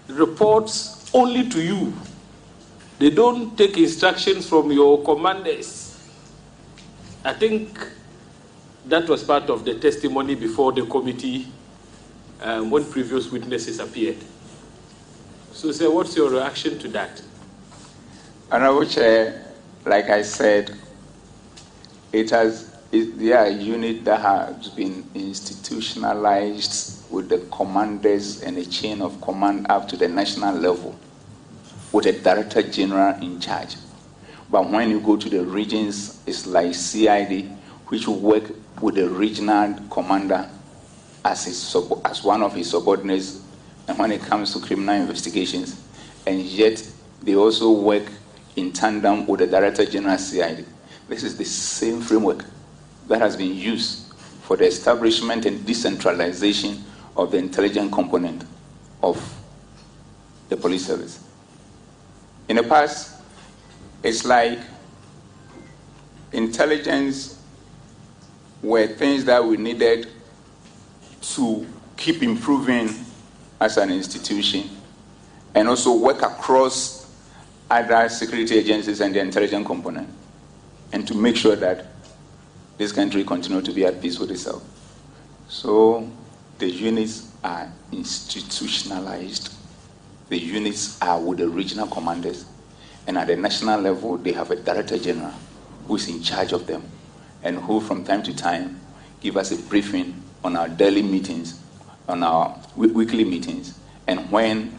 S3: reports only to you. They don't take instructions from your commanders. I think that was part of the testimony before the committee when previous witnesses appeared. So, sir, what's your reaction to that?
S2: Honorable Chair, like I said, they are a unit that has been institutionalized with the commanders and a chain of command up to the national level, with a director general in charge. But when you go to the regions, it's like CID, which will work with the regional commander as one of his subordinates, and when it comes to criminal investigations, and yet they also work in tandem with the director general CID. This is the same framework that has been used for the establishment and decentralization of the intelligence component of the police service. In the past, it's like intelligence were things that we needed to keep improving as an institution and also work across other security agencies and the intelligence component, and to make sure that this country continue to be at peace with itself. So the units are institutionalized. The units are with the regional commanders, and at the national level, they have a director general who is in charge of them, and who from time to time give us a briefing on our daily meetings, on our weekly meetings, and when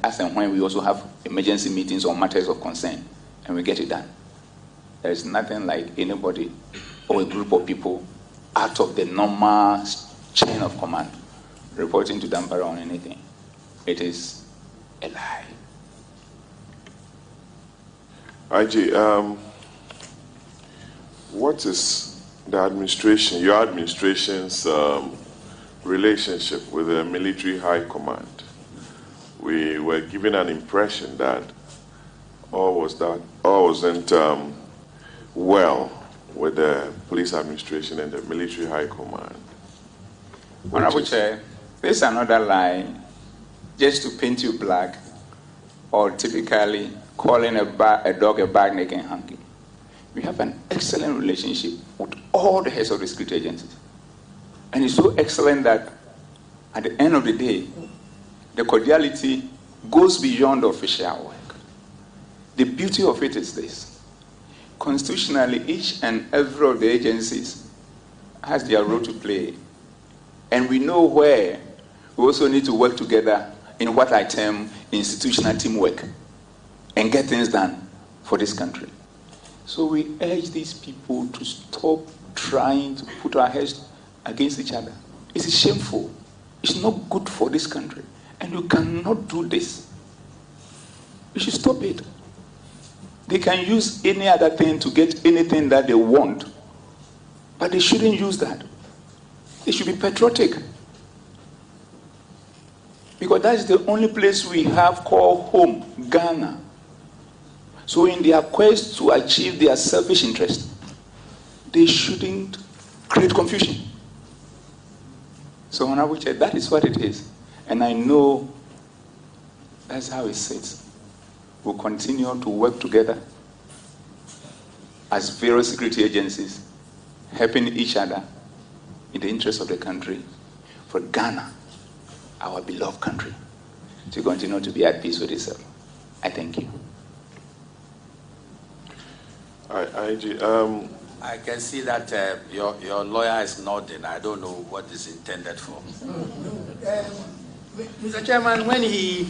S2: we also have emergency meetings on matters of concern, and we get it done. There is nothing like anybody or a group of people out of the normal chain of command reporting to Dampara on anything. It is a lie.
S9: IG, what is your administration's relationship with the military high command? We were given an impression that all wasn't well with the police administration and the military high command.
S2: Honorable Chair, this is another lie just to paint you black, or typically calling a dog a bag neck and hanky. We have an excellent relationship with all the heads of the security agencies. And it's so excellent that at the end of the day, the cordiality goes beyond official work. The beauty of it is this. Constitutionally, each and every of the agencies has their role to play. And we know where we also need to work together in what I term institutional teamwork and get things done for this country. So we urge these people to stop trying to put our heads against each other. It's shameful. It's not good for this country. And you cannot do this. You should stop it. They can use any other thing to get anything that they want, but they shouldn't use that. They should be patriotic. Because that's the only place we have called home, Ghana. So in their quest to achieve their selfish interest, they shouldn't create confusion. So Honorable Chair, that is what it is. And I know that's how it sits. We'll continue to work together as various security agencies, helping each other in the interest of the country, for Ghana, our beloved country, to continue to be at peace with itself. I thank you.
S1: I can see that your lawyer is nodding. I don't know what is intended for.
S10: Mr. Chairman, when he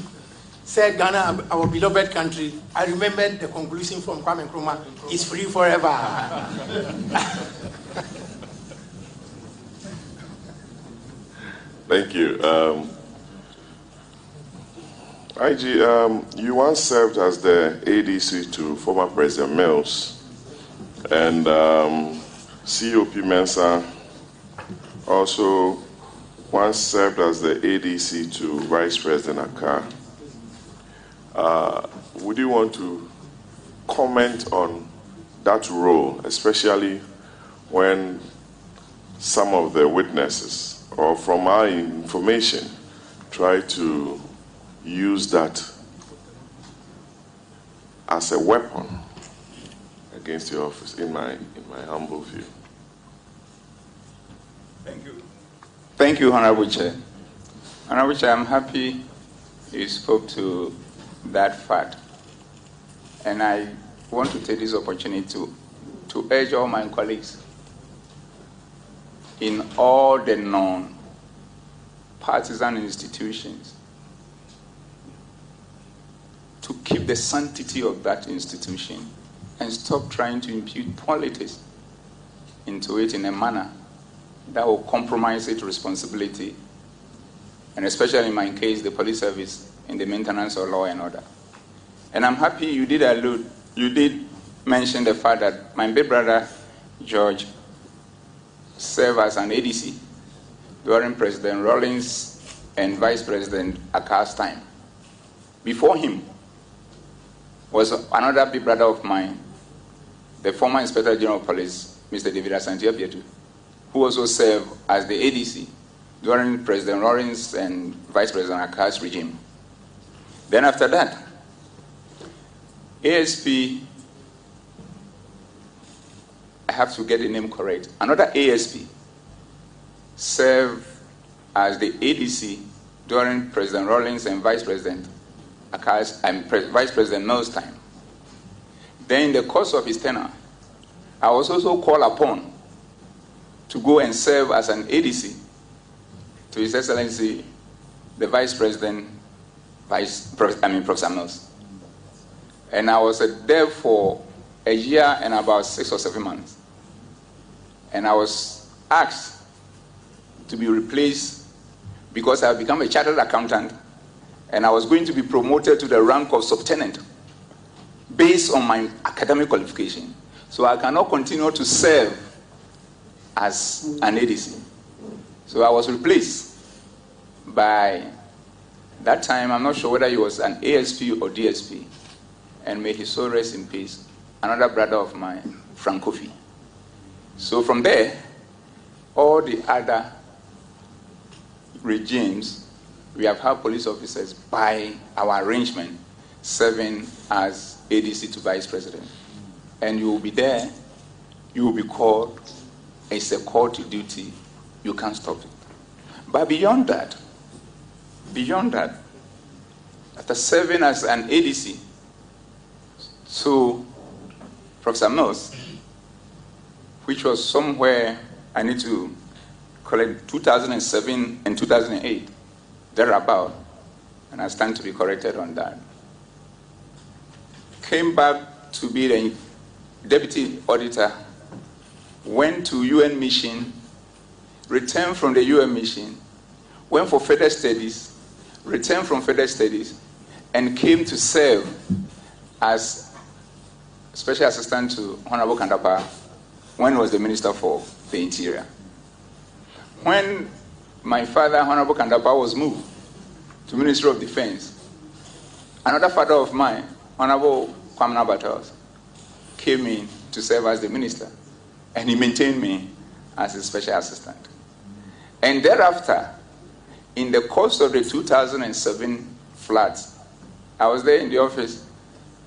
S10: said Ghana, our beloved country, I remembered the conclusion from Kwame Nkrumah, is free forever.
S9: Thank you. IG, you once served as the ADC to former President Mills, and COP Mensah also once served as the ADC to Vice President Akkar. Would you want to comment on that role, especially when some of the witnesses, or from our information, try to use that as a weapon against your office, in my humble view?
S2: Thank you. Thank you, Honorable Chair. Honorable Chair, I'm happy you spoke to that fact. And I want to take this opportunity to urge all my colleagues in all the non-partisan institutions to keep the sanctity of that institution and stop trying to impute politics into it in a manner that will compromise its responsibility, and especially in my case, the police service in the maintenance of law and order. And I'm happy you did mention the fact that my big brother, George, served as an ADC during President Rawlings and Vice President Akkar's time. Before him was another big brother of mine, the former Inspector General of Police, Mr. David Asante-Apietu, who also served as the ADC during President Rawlings and Vice President Akkar's regime. Then after that, ASP, I have to get the name correct, another ASP served as the ADC during President Rawlings and Vice President Akkar's and Vice President Mills' time. Then in the course of his tenure, I was also called upon to go and serve as an ADC to His Excellency, the Vice President, Professor Mills. And I was there for a year and about 6 or 7 months. And I was asked to be replaced because I had become a chartered accountant and I was going to be promoted to the rank of subtenant based on my academic qualification. So I cannot continue to serve as an ADC. So I was replaced by, that time, I'm not sure whether he was an ASP or DSP, and may his soul rest in peace, another brother of mine, Frank Kofi. So from there, all the other regimes, we have had police officers by our arrangement serving as ADC to Vice President. And you will be there, you will be called, it's a call to duty, you can't stop it. But beyond that, after serving as an ADC to Professor Mills, which was somewhere, I need to collect 2007 and 2008, thereabout, and I stand to be corrected on that. Came back to be the deputy auditor, went to UN mission, returned from the UN mission, went for further studies, returned from further studies, and came to serve as special assistant to Honorable Kandapa when he was the Minister for the Interior. When my father, Honorable Kandapa, was moved to Ministry of Defense, another father of mine, Honorable Kwamna Battles, came in to serve as the minister, and he maintained me as his special assistant. And thereafter, in the course of the 2007 floods, I was there in the office,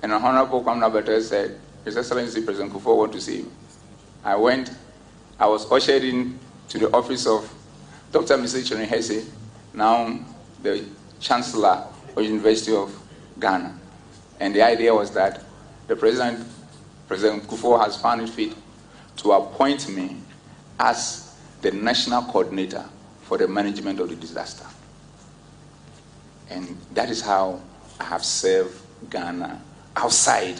S2: and Honorable Kwamna Battles said, His Excellency President Kufuor wants to see you. I went, I was ushered in to the office of Dr. Mr. Chirin Hesse, now the Chancellor of the University of Ghana. And the idea was that the President Kufuor has found it fit to appoint me as the national coordinator for the management of the disaster. And that is how I have served Ghana outside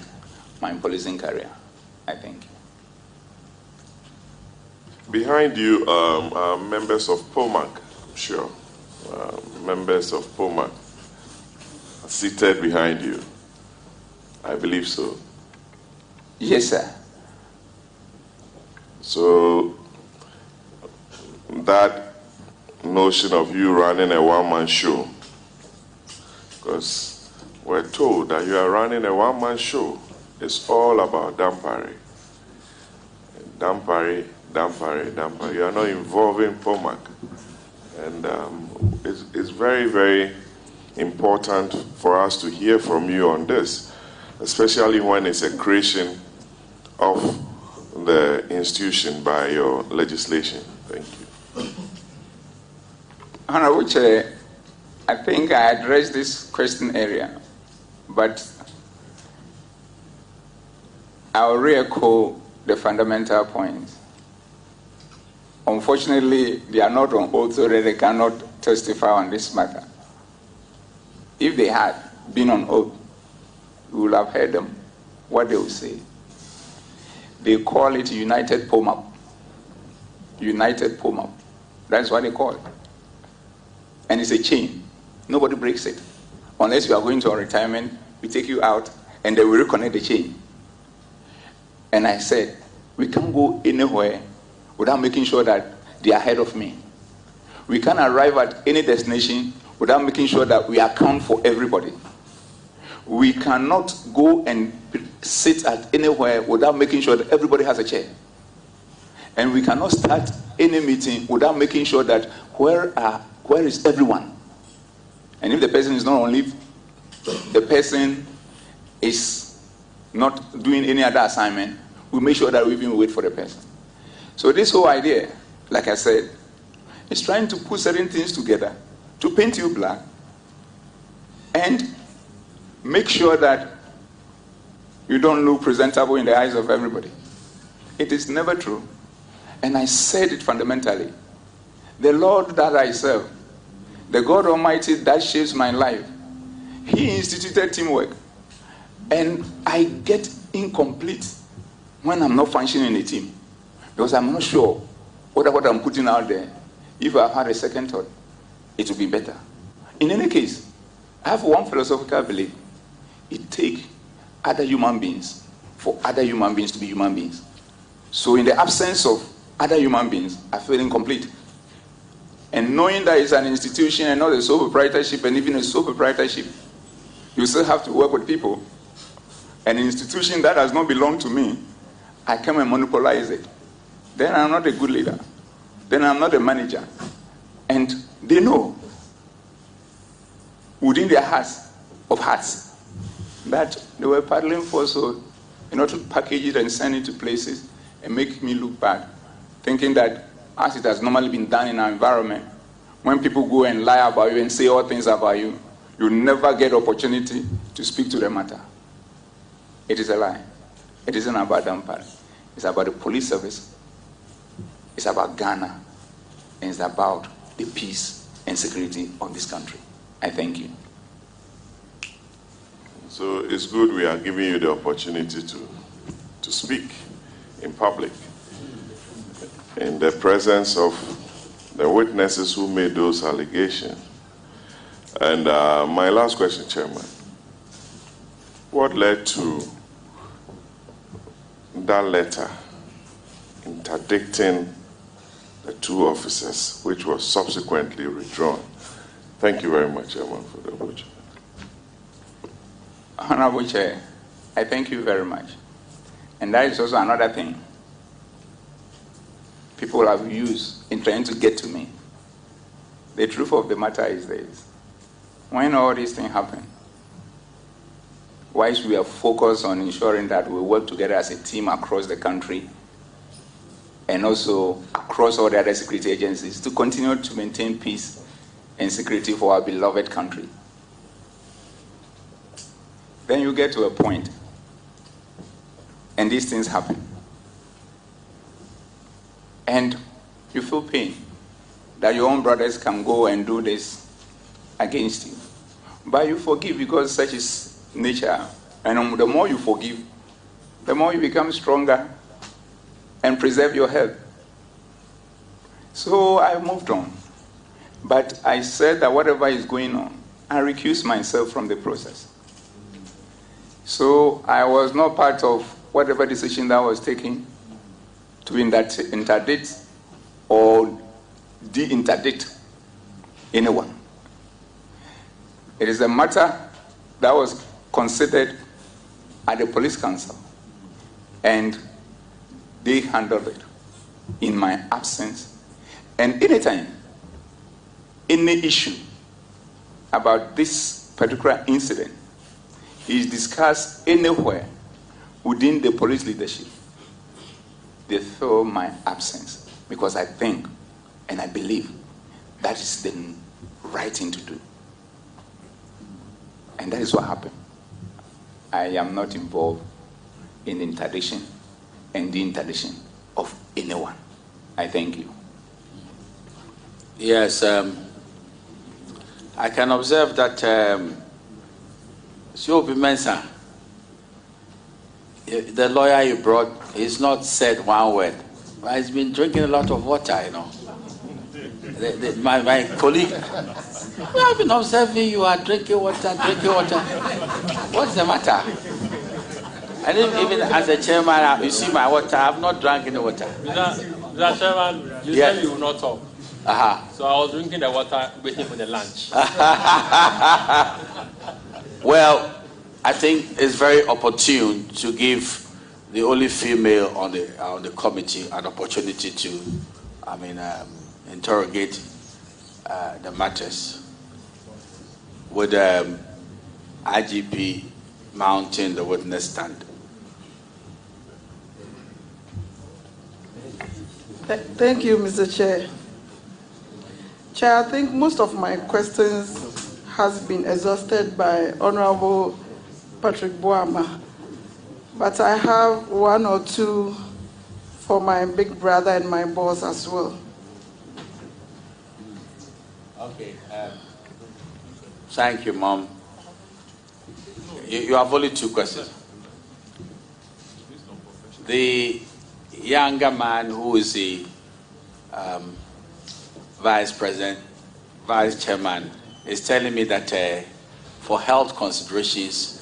S2: my policing career, I think.
S9: Behind you are members of POMAC, I'm sure. Members of POMAC. seated behind you. I believe so.
S2: Yes, sir.
S9: So that notion of you running a one-man show, because we're told that you are running a one-man show, it's all about Dampare. Dampare, Dampare, Dampare. You are not involving POMAC. And it's very, very important for us to hear from you on this, especially when it's a creation of the institution by your legislation. Thank you.
S2: Honorable Chair, I think I addressed this question area, but I'll re-echo the fundamental points. Unfortunately, they are not on oath, so that they cannot testify on this matter. If they had been on oath, we would have heard them, what they would say. They call it United POMAP. United POMAP. That's what they call it. And it's a chain. Nobody breaks it. Unless you are going to a retirement, we take you out, and then we reconnect the chain. And I said, we can't go anywhere without making sure that they are ahead of me. We can't arrive at any destination without making sure that we account for everybody. We cannot go and sit at anywhere without making sure that everybody has a chair. And we cannot start any meeting without making sure that where is everyone? And if the person is not on leave, the person is not doing any other assignment, we make sure that we even wait for the person. So this whole idea, like I said, is trying to put certain things together to paint you black and make sure that you don't look presentable in the eyes of everybody. It is never true. And I said it fundamentally. The Lord that I serve, the God Almighty that shapes my life, He instituted teamwork. And I get incomplete when I'm not functioning in a team. Because I'm not sure what I'm putting out there, if I had a second thought, it would be better. In any case, I have one philosophical belief. It takes other human beings for other human beings to be human beings. So in the absence of other human beings, I feel incomplete. And knowing that it's an institution and not a sole proprietorship, and even a sole proprietorship, you still have to work with people. An institution that does not belong to me, I come and monopolize it. Then I'm not a good leader. Then I'm not a manager. And they know within their hearts of hearts that they were paddling for, so in order to package it and send it to places and make me look bad, thinking that as it has normally been done in our environment, when people go and lie about you and say all things about you, you never get opportunity to speak to the matter. It is a lie. It isn't about Dampare. It's about the police service. It's about Ghana. And it's about the peace and security of this country. I thank you.
S9: So it's good we are giving you the opportunity to speak in public, in the presence of the witnesses who made those allegations. And my last question, Chairman. What led to that letter interdicting the two officers, which was subsequently withdrawn? Thank you very much, Chairman, for the opportunity.
S2: Honorable Chair, I thank you very much. And that is also another thing people have used in trying to get to me. The truth of the matter is this. When all these things happen, whilst we are focused on ensuring that we work together as a team across the country and also across all the other security agencies to continue to maintain peace and security for our beloved country, then you get to a point and these things happen. And you feel pain that your own brothers can go and do this against you. But you forgive because such is nature. And the more you forgive, the more you become stronger and preserve your health. So I moved on. But I said that whatever is going on, I recused myself from the process. So I was not part of whatever decision that was taken to interdict or de-interdict anyone. It is a matter that was considered at the police council, and they handled it in my absence. And anytime any issue about this particular incident is discussed anywhere within the police leadership, they fill my absence, because I think and I believe that is the right thing to do. And that is what happened. I am not involved in interdiction and the interdiction of anyone. I thank you.
S1: Yes, I can observe that Siobi Mensah, the lawyer you brought, he's not said one word, but he's been drinking a lot of water, you know. My colleague, I've been observing you are drinking water. What's the matter? And even as a chairman, you see my water, I have not drunk any water.
S3: Mr. Chairman, you said you will not talk. So I was drinking the water waiting for the lunch.
S1: Well, I think it's very opportune to give the only female on the committee an opportunity to, interrogate the matters with IGP mounting the witness stand.
S11: Thank you, Mr. Chair. Chair, I think most of my questions has been exhausted by Honorable Patrick Boama, but I have one or two for my big brother and my boss as well.
S1: Okay. Thank you, Mom. You have only two questions. The younger man who is the vice chairman, is telling me that for health considerations,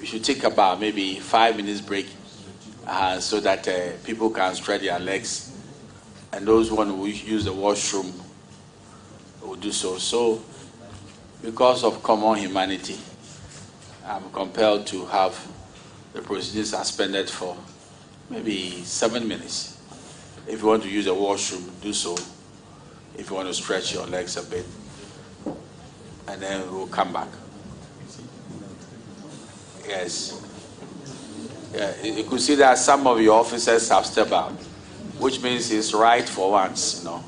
S1: we should take about maybe 5 minutes break so that people can stretch their legs, and those who want to use the washroom will do so. So, because of common humanity, I'm compelled to have the proceedings suspended for maybe 7 minutes. If you want to use the washroom, do so. If you want to stretch your legs a bit, and then we'll come back. Yes. Yeah, you could see that some of your officers have stepped out, which means it's right for once, you know.